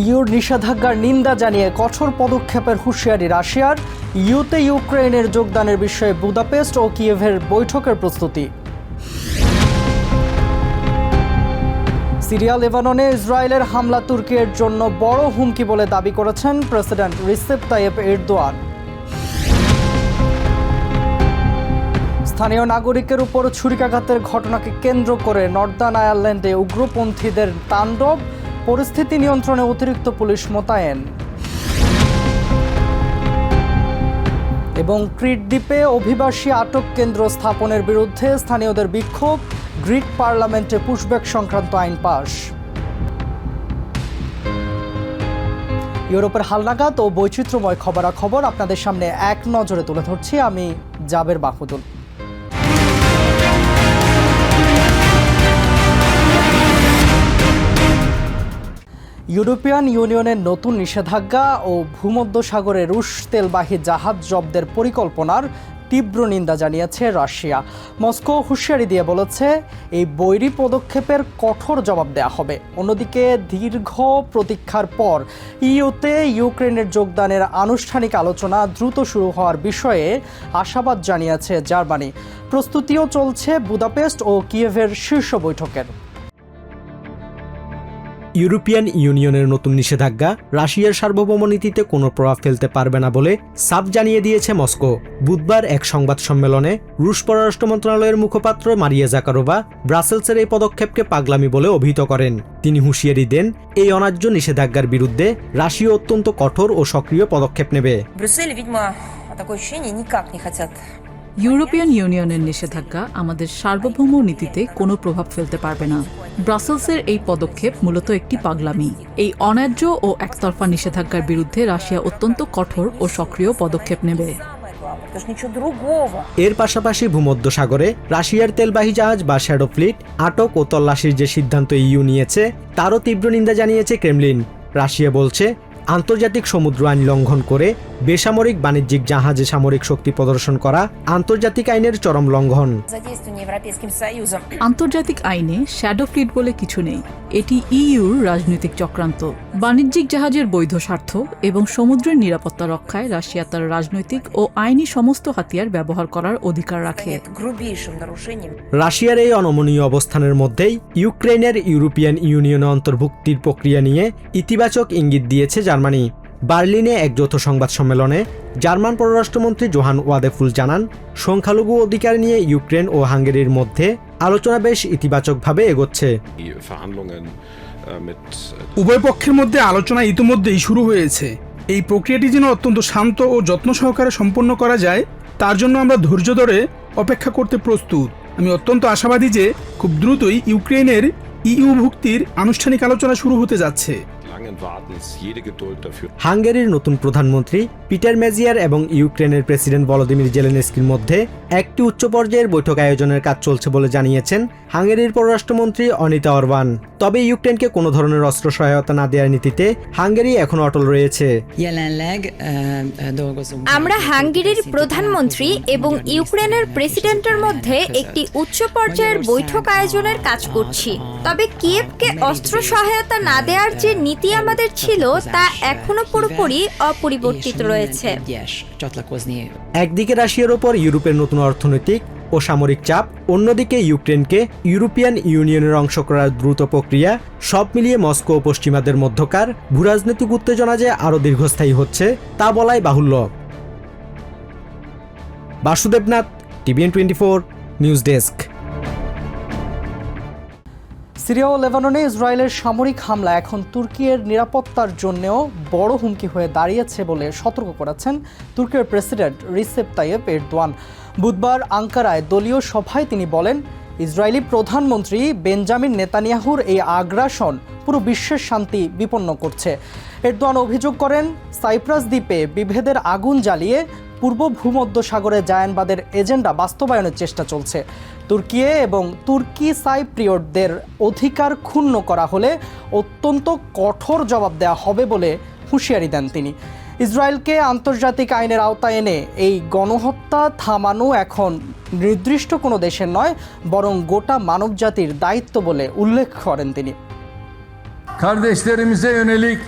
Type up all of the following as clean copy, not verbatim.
Your নিষেধাজ্ঞার নিন্দা জানিয়ে কঠোর পদক্ষেপের হুঁশিয়ারি রাশিয়ার। ইউতে ইউক্রেনের যোগদানের বিষয়ে বুদাপেস্ট ও কিয়েভের বৈঠকের প্রস্তুতি। সিরিয়া লেবাননে ইসরায়েলের হামলা তুর্কির জন্য বড় হুমকি বলে দাবি করেছেন প্রেসিডেন্ট রিসেপ তাইয়েপ এরদোয়ান। স্থানীয় নাগরিকের উপর ছুরিকাঘাতের ঘটনাকে কেন্দ্র করে নর্দার্ন আয়ারল্যান্ডে উগ্রপন্থীদের তাণ্ডব, পরিস্থিতি নিয়ন্ত্রণে অতিরিক্ত পুলিশ মোতায়েন। এবং ক্রিট দ্বীপে অভিবাসী আটক কেন্দ্র স্থাপনের বিরুদ্ধে স্থানীয়দের বিক্ষোভ, গ্রিক পার্লামেন্টে পুশব্যাক সংক্রান্ত আইন পাশ। ইউরোপের হালনাগাদ ও বৈচিত্র্যময় খবরাখবর আপনাদের সামনে এক নজরে তুলে ধরছি আমি জাবের বাহুদুল। ইউরোপিয়ান ইউনিয়নের নতুন নিষেধাজ্ঞা ও ভূমধ্যসাগরে রুশ তেলবাহী জাহাজ জব্দের পরিকল্পনার তীব্র নিন্দা জানিয়েছে রাশিয়া। মস্কো হুঁশিয়ারি দিয়ে বলেছে এই বৈরী পদক্ষেপের কঠোর জবাব দেওয়া হবে। অন্যদিকে দীর্ঘ প্রতীক্ষার পর ইউতে ইউক্রেনের যোগদানের আনুষ্ঠানিক আলোচনা দ্রুত শুরু হওয়ার বিষয়ে আশাবাদ জানিয়েছে জার্মানি। প্রস্তুতিও চলছে বুদাপেস্ট ও কিয়েভের শীর্ষ বৈঠকের। ইউরোপিয়ান ইউনিয়নের নতুন নিষেধাজ্ঞা রাশিয়ার সার্বভৌম নীতিতে কোনো প্রভাব ফেলতে পারবে না বলে সাফ জানিয়ে দিয়েছে মস্কো। বুধবার এক সংবাদ সম্মেলনে রুশ পররাষ্ট্র মন্ত্রণালয়ের মুখপাত্র মারিয়া জাকারোভা ব্রাসেলসের এই পদক্ষেপকে পাগলামি বলে অভিহিত করেন। তিনি হুঁশিয়ারি দেন, এই অন্যায্য নিষেধাজ্ঞার বিরুদ্ধে রাশিয়া অত্যন্ত কঠোর ও সক্রিয় পদক্ষেপ নেবে। ইউরোপিয়ান ইউনিয়নের নিষেধাজ্ঞা আমাদের সার্বভৌম নীতিতে কোনো প্রভাব ফেলতে পারবে না। ব্রাসেলসের এই পদক্ষেপ মূলত একটি পাগলামি। এই অন্যায্য ও একতরফা নিষেধাজ্ঞার বিরুদ্ধে রাশিয়া অত্যন্ত কঠোর ও সক্রিয় পদক্ষেপ নেবে। এর পাশাপাশি ভূমধ্যসাগরে রাশিয়ার তেলবাহী জাহাজ বা শ্যাডো ফ্লিট আটক ও তল্লাশির যে সিদ্ধান্ত ইইউ নিয়েছে তারও তীব্র নিন্দা জানিয়েছে ক্রেমলিন। রাশিয়া বলছে, আন্তর্জাতিক সমুদ্র আইন লঙ্ঘন করে বেসামরিক বাণিজ্যিক জাহাজে সামরিক শক্তি প্রদর্শন করা আন্তর্জাতিক আইনের চরম লঙ্ঘন। আন্তর্জাতিক আইনে শ্যাডো ফ্লিট বলে কিছু নেই। এটি ইইউর রাজনৈতিক চক্রান্ত। বাণিজ্যিক জাহাজের বৈধ স্বার্থ এবং সমুদ্রের নিরাপত্তা রক্ষায় রাশিয়া তার রাজনৈতিক ও আইনি সমস্ত হাতিয়ার ব্যবহার করার অধিকার রাখে। রাশিয়ার এই অনমনীয় অবস্থানের মধ্যেই ইউক্রেনের ইউরোপিয়ান ইউনিয়নে অন্তর্ভুক্তির প্রক্রিয়া নিয়ে ইতিবাচক ইঙ্গিত দিয়েছে জার্মানি। বার্লিনে এক যৌথ সংবাদ সম্মেলনে জার্মান পররাষ্ট্রমন্ত্রী জোহান ওয়াদেফুল জানান, সংখ্যালঘু অধিকার নিয়ে ইউক্রেন ও হাঙ্গেরির মধ্যে আলোচনা বেশ ইতিবাচকভাবে এগোচ্ছে। উভয় পক্ষের মধ্যে আলোচনা ইতিমধ্যেই শুরু হয়েছে। এই প্রক্রিয়াটি যেন অত্যন্ত শান্ত ও যত্ন সহকারে সম্পন্ন করা যায় তার জন্য আমরা ধৈর্য ধরে অপেক্ষা করতে প্রস্তুত। আমি অত্যন্ত আশাবাদী যে খুব দ্রুতই ইউক্রেনের ইইউ ভুক্তির আনুষ্ঠানিক আলোচনা শুরু হতে যাচ্ছে। হাঙ্গেরির নতুন প্রধানমন্ত্রী পিটার মেজিয়ার এবং ইউক্রেনের প্রেসিডেন্ট ভলোদিমির জেলেনস্কির মধ্যে একটি উচ্চ পর্যায়ের বৈঠক আয়োজনের কাজ চলছে বলে জানিয়েছেন হাঙ্গেরির পররাষ্ট্রমন্ত্রী অনিতা অরবান। তবে ইউক্রেনকে কোনো ধরনের অস্ত্র সহায়তা না দেওয়ার নীতিতে হাঙ্গেরি এখনো অটল রয়েছে। আমরা হাঙ্গেরির প্রধানমন্ত্রী এবং ইউক্রেনের প্রেসিডেন্টের মধ্যে একটি উচ্চ পর্যায়ের বৈঠক আয়োজনের কাজ করছি। তবে কিয়েভকে অস্ত্র সহায়তা না দেওয়ার যে নীতি আমাদের ছিল তা এখনো পুরোপুরি অপরিবর্তিত রয়েছে। একদিকে রাশিয়ার ওপর ইউরোপের নতুন অর্থনৈতিক ও সামরিক চাপ, অন্যদিকে ইউক্রেনকে ইউরোপিয়ান ইউনিয়নের অংশ করার দ্রুত প্রক্রিয়া, সব মিলিয়ে মস্কো ও পশ্চিমাদের মধ্যকার ভূরাজনৈতিক উত্তেজনা যে আরও দীর্ঘস্থায়ী হচ্ছে তা বলাই বাহুল্য। Basudebnath, TVN24 news desk. Syria ও লেবাননে ইসরায়েলের সামরিক হামলা এখন তুর্কির নিরাপত্তার জন্যও বড় হুমকি হয়ে দাঁড়িয়েছে বলে সতর্ক করেছেন তুর্কির প্রেসিডেন্ট রিসেপ তাইয়েপ এরদোয়ান। বুধবার আঙ্কারায় দলীয় সভায় তিনি বলেন, ইসরায়েলি প্রধানমন্ত্রী বেঞ্জামিন নেতানিয়াহুর এই আগ্রাসন পুরো বিশ্বের শান্তি বিপন্ন করছে। এরদোয়ান অভিযোগ করেন, সাইপ্রাস দ্বীপে বিভেদের আগুন জ্বালিয়ে পূর্ব ভূমধ্যসাগরে জায়ানবাদের এজেন্ডা বাস্তবায়নের চেষ্টা চলছে। তুর্কি এবং তুর্কি সাইপ্রিয়টদের অধিকার ক্ষুণ্ণ করা হলে অত্যন্ত কঠোর জবাব দেওয়া হবে বলে হুঁশিয়ারি দেন তিনি। ইসরায়েলকে আন্তর্জাতিক আইনের আওতায় এনে এই গণহত্যা থামানো এখন নির্দিষ্ট কোনো দেশের নয়, বরং গোটা মানবজাতির দায়িত্ব বলে উল্লেখ করেন তিনি। Kardeşlerimize yönelik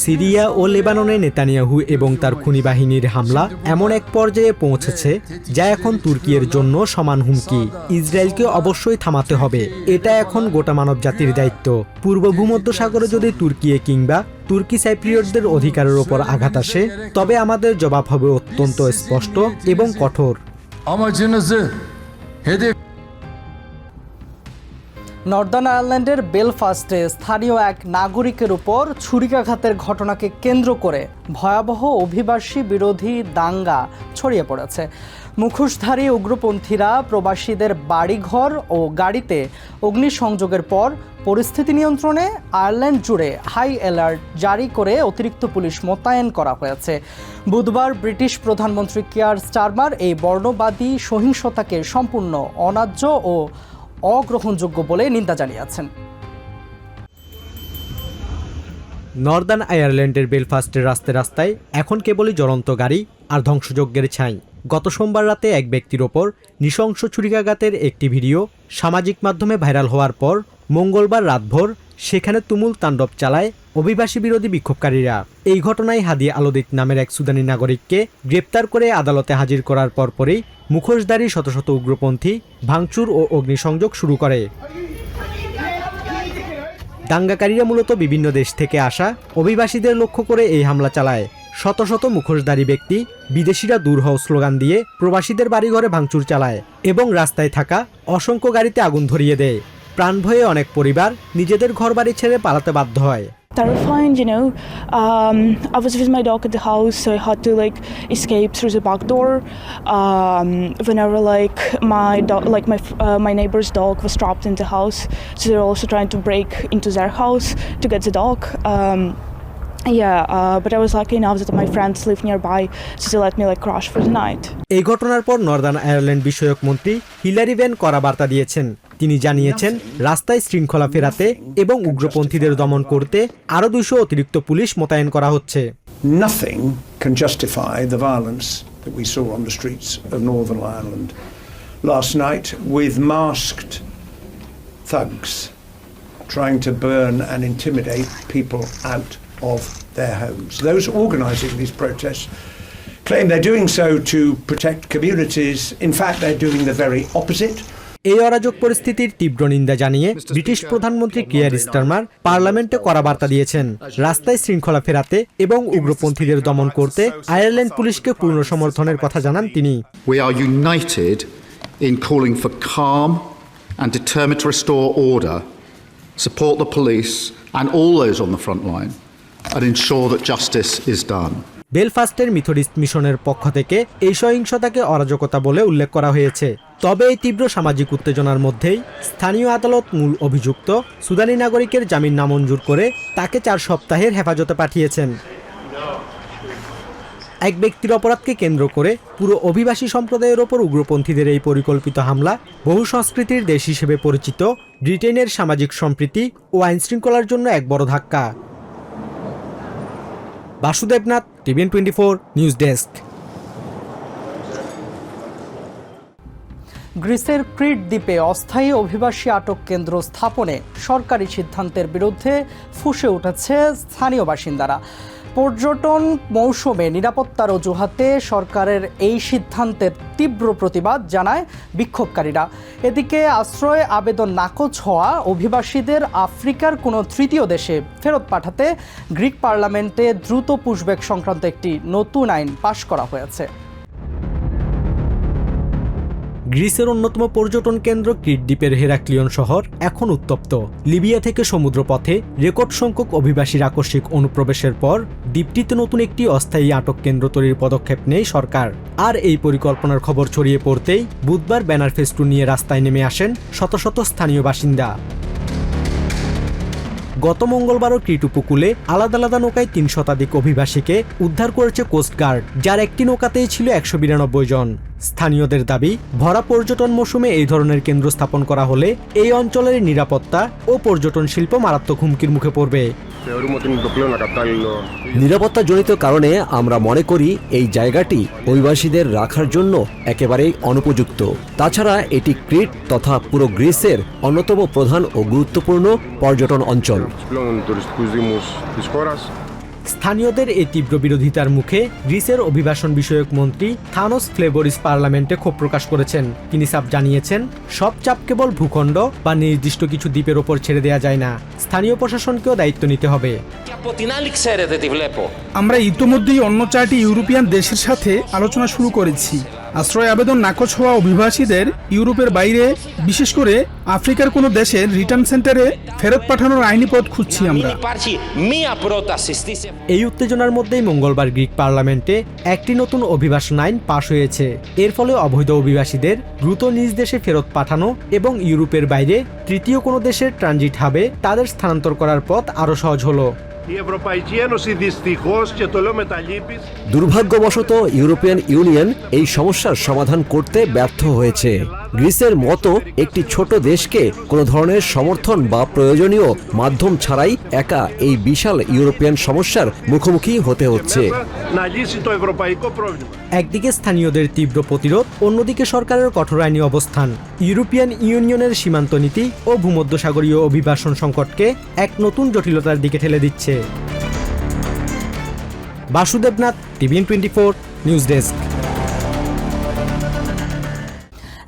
সিরিয়া ও লেবাননে নেতানিয়াহু এবং তার খুনি বাহিনীর হামলা এমন এক পর্যায়ে পৌঁছেছে যা এখন তুর্কির জন্য সমান হুমকি। ইসরায়েলকে অবশ্যই থামাতে হবে, এটা এখন গোটা মানবজাতির দায়িত্ব। পূর্ব ভূমধ্যসাগরে যদি তুর্কি কিংবা তুর্কি সাইপ্রিয়টদের অধিকারের ওপর আঘাত আসে, তবে আমাদের জবাব হবে অত্যন্ত স্পষ্ট এবং কঠোর। নর্দার্ন আয়ারল্যান্ডের বেলফাস্টে স্থানীয় এক নাগরিকের উপর ছুরিকাঘাতের ঘটনাকে কেন্দ্র করে ভয়াবহ অভিবাসী বিরোধী দাঙ্গা ছড়িয়ে পড়েছে। মুখোশধারী উগ্রপন্থীরা প্রবাসীদের বাড়িঘর ও গাড়িতে অগ্নিসংযোগের পর পরিস্থিতি নিয়ন্ত্রণে আয়ারল্যান্ড জুড়ে হাই অ্যালার্ট জারি করে অতিরিক্ত পুলিশ মোতায়েন করা হয়েছে। বুধবার ব্রিটিশ প্রধানমন্ত্রী কিয়ার স্টারমার এই বর্ণবাদী সহিংসতাকে সম্পূর্ণ অন্যায্য ও অগ্রহণযোগ্য বলে নিন্দা জানিয়েছেন। নর্দার্ন আয়ারল্যান্ডের বেলফাস্টের রাস্তায় রাস্তায় এখন কেবলই জ্বলন্ত গাড়ি আর ধ্বংসযজ্ঞের ছাই। গত সোমবার রাতে এক ব্যক্তির ওপর নৃশংস ছুরিকাঘাতের একটি ভিডিও সামাজিক মাধ্যমে ভাইরাল হওয়ার পর মঙ্গলবার রাতভর সেখানে তুমুল তাণ্ডব চালায় অভিবাসী বিরোধী বিক্ষোভকারীরা। এই ঘটনায় হাদি আলোদিত নামের এক সুদানি নাগরিককে গ্রেপ্তার করে আদালতে হাজির করার পরপরই মুখোশধারী শত শত উগ্রপন্থী ভাঙচুর ও অগ্নিসংযোগ শুরু করে। দাঙ্গাকারীরা মূলত বিভিন্ন দেশ থেকে আসা অভিবাসীদের লক্ষ্য করে এই হামলা চালায়। শত শত মুখোশধারী ব্যক্তি বিদেশিরা দূর হও স্লোগান দিয়ে প্রবাসীদের বাড়িঘরে ভাঙচুর চালায় এবং রাস্তায় থাকা অসংখ্য গাড়িতে আগুন ধরিয়ে দেয়। প্রাণ ভয়ে অনেক পরিবার নিজেদের ঘরবাড়ি ছেড়ে পালাতে বাধ্য হয়। Terrifying, you know. I was with my dog at the house, so I had to escape through the back door. Whenever my neighbor's dog was trapped in the house, so they were also trying to break into their house to get the dog. But I was lucky enough that my friends live nearby, so they let me crash for the night. এই ঘটনার পর Northern Ireland বিষয়ক মন্ত্রী Hillary van কড়া বার্তা দিয়েছেন। তিনি জানিয়েছেন রাস্তায় শৃঙ্খলা ফেরাতে এবং উগ্রপন্থীদের দমন করতে আরও 200 অতিরিক্ত পুলিশ মোতায়েন করা হচ্ছে। Nothing can justify the violence that we saw on the streets of Northern Ireland last night with masked thugs trying to burn and intimidate people out of their homes. Those organising these protests claim they're doing so to protect communities. In fact, they're doing the very opposite. এই অরাজক পরিস্থিতির তীব্র নিন্দা জানিয়ে British প্রধানমন্ত্রী Keir Starmer পার্লামেন্টে কড়া বার্তা দিয়েছেন। রাস্তায় শৃঙ্খলা ফেরাতে এবং উগ্রপন্থীদের দমন করতে আয়ারল্যান্ড পুলিশকে পূর্ণ সমর্থনের কথা জানান তিনি। We are united in calling for calm and determined to restore order, support the police and all those on the front line, and ensure that justice is done. বেলফাস্টের মিথোডিস্ট মিশনের পক্ষ থেকে এই সহিংসতাকে অরাজকতা বলে উল্লেখ করা হয়েছে। তবে এই তীব্র সামাজিক উত্তেজনার মধ্যেই স্থানীয় আদালত মূল অভিযুক্ত সুদানি নাগরিকের জামিন নামঞ্জুর করে তাকে 4 সপ্তাহের হেফাজতে পাঠিয়েছেন। এক ব্যক্তির অপরাধকে কেন্দ্র করে পুরো অভিবাসী সম্প্রদায়ের ওপর উগ্রপন্থীদের এই পরিকল্পিত হামলা বহু সংস্কৃতির দেশ হিসেবে পরিচিত ব্রিটেনের সামাজিক সম্প্রীতি ও আইনশৃঙ্খলার জন্য এক বড় ধাক্কা। Basudebnath, TVN 24 news desk. গ্রিসের ক্রিট দ্বীপে অস্থায়ী অভিবাসী আটক কেন্দ্র স্থাপনে সরকারি সিদ্ধান্তের বিরুদ্ধে ফুঁসে উঠেছে স্থানীয় বাসিন্দারা। পর্যটন মৌসুমে নিরাপত্তার অজুহাতে সরকারের এই সিদ্ধান্তের তীব্র প্রতিবাদ জানায় বিক্ষোভকারীরা। এদিকে আশ্রয় আবেদন নাকচ হওয়া অভিবাসীদের আফ্রিকার কোনো তৃতীয় দেশে ফেরত পাঠাতে গ্রিক পার্লামেন্টে দ্রুত পুশব্যাক সংক্রান্ত একটি নতুন আইন পাশ করা হয়েছে। গ্রিসের অন্যতম পর্যটন কেন্দ্র ক্রিট দ্বীপের হেরাক্লিয়ন শহর এখন উত্তপ্ত। লিবিয়া থেকে সমুদ্রপথে রেকর্ড সংখ্যক অভিবাসীর আকস্মিক অনুপ্রবেশের পর দ্বীপটিতে নতুন একটি অস্থায়ী আটক কেন্দ্র তৈরির পদক্ষেপ নেয় সরকার। আর এই পরিকল্পনার খবর ছড়িয়ে পড়তেই বুধবার ব্যানার ফেস্টুন নিয়ে রাস্তায় নেমে আসেন শত শত স্থানীয় বাসিন্দা। গত মঙ্গলবারও ক্রিট উপকূলে আলাদা আলাদা নৌকায় 3 শতাধিক অভিবাসীকে উদ্ধার করেছে কোস্টগার্ড, যার একটি নৌকাতেই ছিল 192 জন। স্থানীয়দের দাবি, ভরা পর্যটন মৌসুমে এই ধরনের কেন্দ্র স্থাপন করা হলে এই অঞ্চলের নিরাপত্তা ও পর্যটন শিল্প মারাত্মক হুমকির মুখে পড়বে। নিরাপত্তাজনিত কারণে আমরা মনে করি এই জায়গাটি অভিবাসীদের রাখার জন্য একেবারেই অনুপযুক্ত। তাছাড়া এটি ক্রিট তথা পুরো গ্রিসের অন্যতম প্রধান ও গুরুত্বপূর্ণ পর্যটন অঞ্চল। স্থানীয়দের এই তীব্র বিরোধিতার মুখে গ্রিসের অভিবাসন বিষয়ক মন্ত্রী থানোস ফ্লেবোরিস পার্লামেন্টে ক্ষোভ প্রকাশ করেছেন। তিনি সাফ জানিয়েছেন, সব চাপ কেবল ভূখণ্ড বা নির্দিষ্ট কিছু দ্বীপের ওপর ছেড়ে দেওয়া যায় না, স্থানীয় প্রশাসনকেও দায়িত্ব নিতে হবে। আমরা ইতোমধ্যেই অন্য 4টি ইউরোপিয়ান দেশের সাথে আলোচনা শুরু করেছি। আশ্রয় আবেদন নাকচ হওয়া অভিবাসীদের ইউরোপের বাইরে, বিশেষ করে আফ্রিকার কোনো দেশের রিটার্ন সেন্টারে ফেরত পাঠানোর আইনি পথ খুঁজছি আমরা। এই উত্তেজনার মধ্যেই মঙ্গলবার গ্রিক পার্লামেন্টে একটি নতুন অভিবাসন আইন পাশ হয়েছে। এর ফলে অবৈধ অভিবাসীদের দ্রুত নিজ দেশে ফেরত পাঠানো এবং ইউরোপের বাইরে তৃতীয় কোনো দেশের ট্রানজিট হাবে তাদের স্থানান্তর করার পথ আরও সহজ হলো। দুর্ভাগ্যবশত ইউরোপিয়ান ইউনিয়ন এই সমস্যার সমাধান করতে ব্যর্থ হয়েছে। গ্রিসের মতো একটি ছোট দেশকে কোনো ধরনের সমর্থন বা প্রয়োজনীয় মাধ্যম ছাড়াই একা এই বিশাল ইউরোপিয়ান সমস্যার মুখোমুখি হতে হচ্ছে। একদিকে স্থানীয়দের তীব্র প্রতিরোধ, অন্যদিকে সরকারের কঠোর আইনি অবস্থান ইউরোপিয়ান ইউনিয়নের সীমান্ত নীতি ও ভূমধ্যসাগরীয় অভিবাসন সংকটকে এক নতুন জটিলতার দিকে ঠেলে দিচ্ছে। Basudebnath, TVN 24 news desk.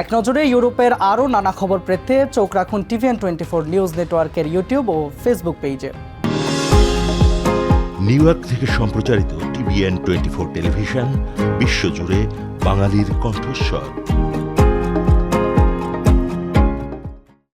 এক নজরে ইউরোপের আরও নানা খবর পেতে চোখ রাখুন টিভিএন 24 নিউজ নেটওয়ার্কের ইউটিউব ও ফেসবুক পেজে। নিউ ইয়র্ক থেকে সম্প্রচারিত টিভিএন 24 টেলিভিশন বিশ্বজুড়ে বাঙালির কণ্ঠস্বর।